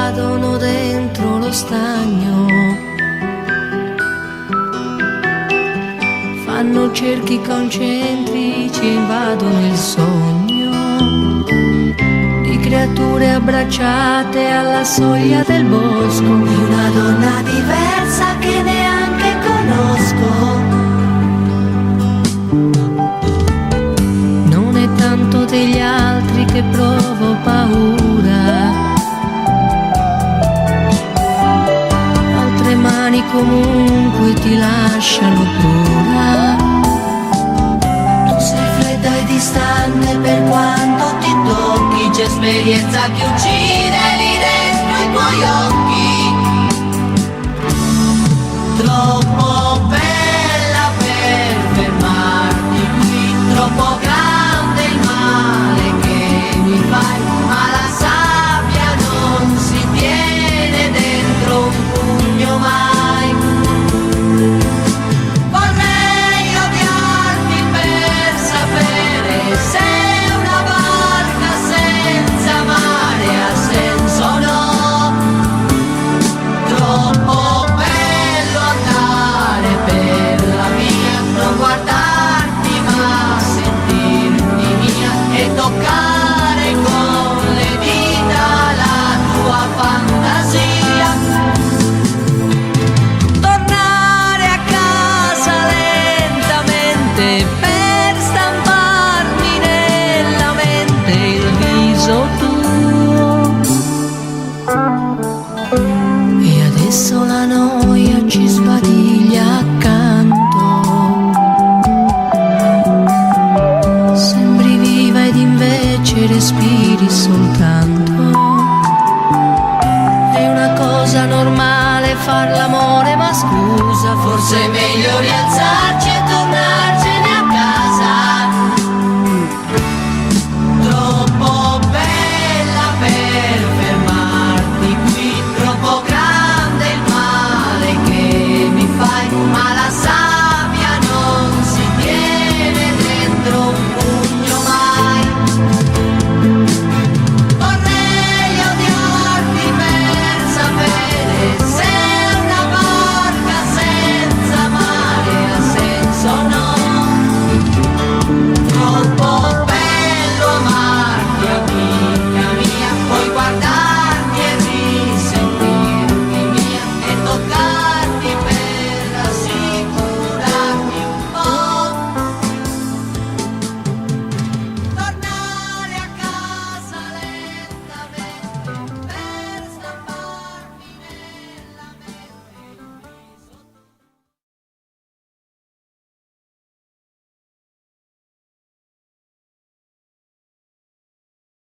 invadono dentro lo stagno, fanno cerchi concentrici e invadono il sogno di creature abbracciate alla soglia del bosco, di una donna diversa che neanche conosco. Non è tanto degli altri che provo paura, altre mani comunque ti lasciano pura. Tu sei fredda e distante per quanto ti tocchi, c'è esperienza che uccide lì dentro i tuoi occhi. Troppo bella per fermarti qui, troppo grande il male che mi fai, ma la sabbia non si tiene dentro un pugno mai. Vorrei odiarti per sapere se una barca senza mare ha senso o no. Troppo bello andare per la via, non guardarti ma sentirti mia e toccare con le dita la tua fantasia. Tornare a casa lentamente per stamparmi nella mente il viso tuo. E adesso la noia ci sbadiglia accanto, sembri viva ed invece respiri soltanto. È una cosa normale far l'amore, ma scusa, forse è meglio rialzare